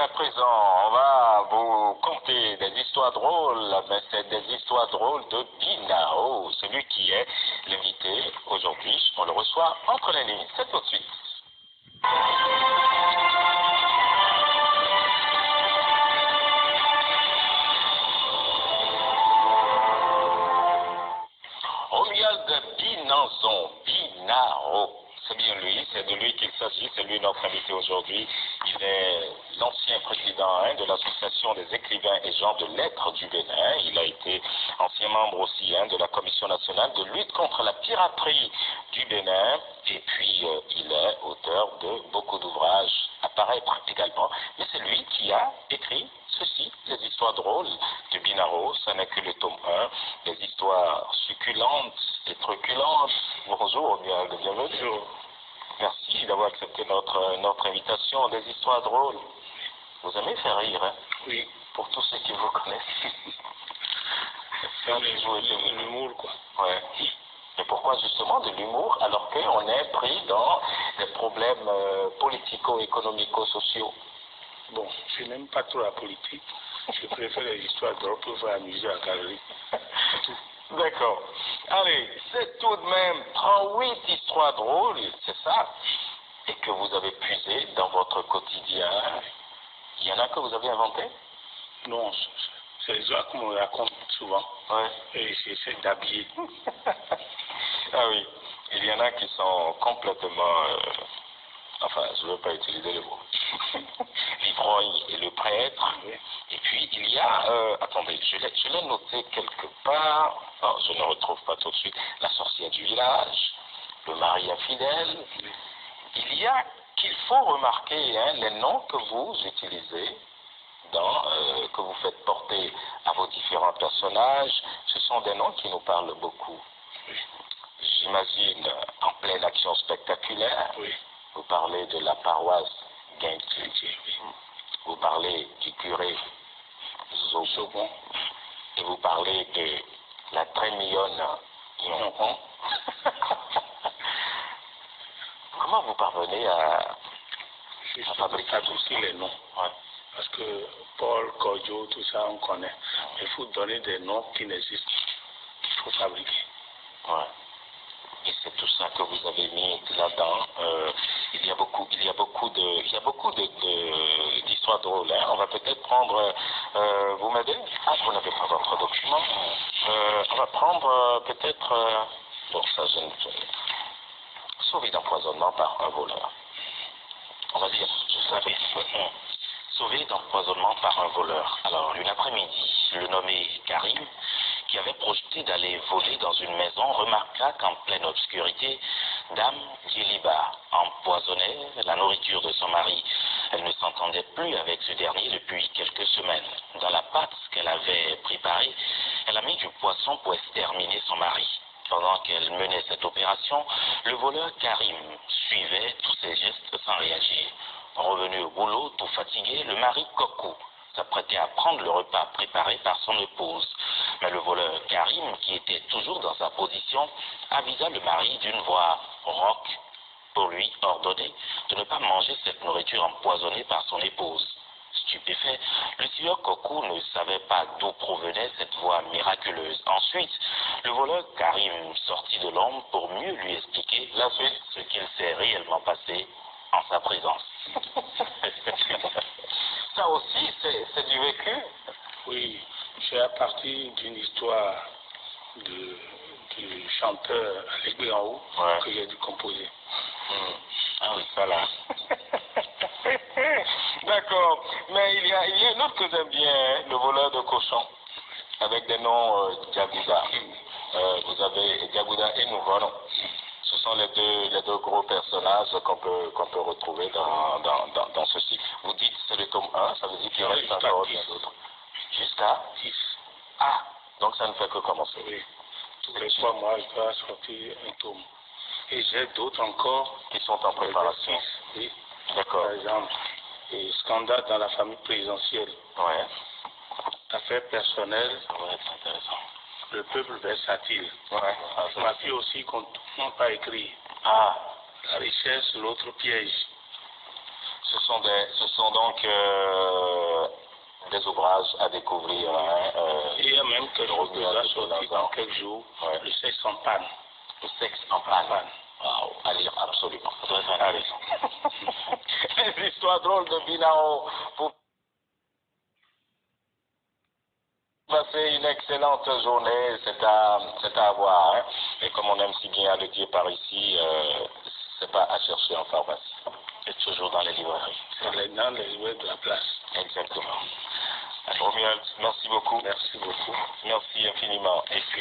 jusqu'à présent, on va vous conter des histoires drôles, mais c'est des histoires drôles de Binao, celui qui est l'invité aujourd'hui. On le reçoit entre les lignes. C'est tout de suite. Romuald Binanzon, Binao. C'est bien lui, c'est de lui qu'il s'agit, c'est lui notre invité aujourd'hui. Il est l'ancien président de l'association des écrivains et gens de lettres du Bénin. Il a été ancien membre aussi de la commission nationale de lutte contre la piraterie du Bénin. Et puis il est auteur de beaucoup d'ouvrages à paraître également. Mais c'est lui qui a écrit ceci, les histoires drôles de Binao. Ça n'est que le tome 1, des histoires succulentes et truculentes. Bonjour, bienvenue. Bonjour. Merci d'avoir accepté notre invitation, des histoires drôles. Vous aimez faire rire, hein? Oui. Pour tous ceux qui vous connaissent. C'est l'humour, quoi. Ouais. Et pourquoi justement de l'humour alors qu'on est pris dans des problèmes politico-économico-sociaux? Bon, je n'aime pas trop la politique. Je préfère les histoires drôles pour faire amuser la galerie. D'accord. Allez, c'est tout de même 38 histoires drôles, c'est ça? Et que vous avez puisé dans votre quotidien. Il y en a que vous avez inventé? Non, c'est les histoires qu'on me raconte souvent. Ouais. Et j'essaie d'habiller. Ah oui, il y en a qui sont complètement... enfin, je ne veux pas utiliser le mot. L'ivrogne et le prêtre. Oui. Et puis, il y a... attendez, je l'ai noté quelque part. Non, je ne retrouve pas tout de suite. La sorcière du village, le mari infidèle. Oui. Il y a qu'il faut remarquer les noms que vous utilisez, que vous faites porter à vos différents personnages. Ce sont des noms qui nous parlent beaucoup. Oui. J'imagine, en pleine action spectaculaire, Oui. vous parlez de la paroisse Guinty, Oui. vous parlez du curé Zobon, et vous parlez de la très mignonne Yonpon. Comment vous parvenez à fabriquer tout ça? Les noms. Ouais. Parce que Paul, Kodjo, tout ça, on connaît. Il faut donner des noms qui n'existent. Il faut fabriquer. Ouais. Et c'est tout ça que vous avez mis là-dedans. Il y a beaucoup d'histoires drôles. Hein. On va peut-être prendre, vous m'aidez? Ah, vous n'avez pas votre document. On va prendre peut-être, bon ça je ne sauvé d'empoisonnement par un voleur. On va dire, sauvé d'empoisonnement par un voleur. Alors, une après-midi, le nommé Karim, qui avait projeté d'aller voler dans une maison, remarqua qu'en pleine obscurité, Dame Djiliba empoisonnait la nourriture de son mari. Elle ne s'entendait plus avec ce dernier depuis quelques semaines. Dans la pâte qu'elle avait préparée, elle a mis du poisson pour exterminer son mari. Pendant qu'elle menait cette opération, le voleur Karim suivait tous ses gestes sans réagir. Revenu au boulot, tout fatigué, le mari Coco s'apprêtait à prendre le repas préparé par son épouse. Mais le voleur Karim, qui était toujours dans sa position, avisa le mari d'une voix rauque pour lui ordonner de ne pas manger cette nourriture empoisonnée par son épouse. Stupéfait, le sieur Coco ne savait pas d'où provenait cette voix miraculeuse. Ensuite, le voleur Karim sortit de l'ombre pour mieux lui expliquer la suite, ce qu'il s'est réellement passé en sa présence. Ça aussi, c'est du vécu? Oui, c'est à partir d'une histoire du chanteur Alexis en haut que j'ai dû composer. Ah oui, ça là. D'accord. Mais il y a une autre que j'aime bien, le voleur de cochon, avec des noms Diagouda. Vous avez Diagouda et Nouveau. Ce sont les deux gros personnages qu'on peut retrouver dans ceci. Vous dites c'est le tome 1, ça veut dire qu'il reste encore bien d'autres. Jusqu'à 10. Ah, donc ça ne fait que commencer. Oui. Tous les 3 mois, je dois sortir un tome. Et j'ai d'autres encore qui sont en préparation. Oui. D'accord. Par exemple, scandale dans la famille présidentielle. Ouais. Affaires personnelles. Ça va être intéressant. Le peuple versatile. Ouais. Ah, ma fille aussi qu'on n'a pas écrit. Ah. La richesse, l'autre piège. Ce sont donc des ouvrages à découvrir. Il y a même quelque chose qui va sortir dans quelques jours, le sexe en panne. Le sexe en panne. Wow, à lire absolument. Allez. Les histoires drôles de Binao pour passer une excellente journée, c'est à voir. Hein? Et comme on aime si bien à le dire par ici, c'est pas à chercher en pharmacie. C'est toujours dans les librairies. C'est dans les librairies de la place. Exactement. Romuald, merci beaucoup. Merci beaucoup. Merci infiniment. Et puis,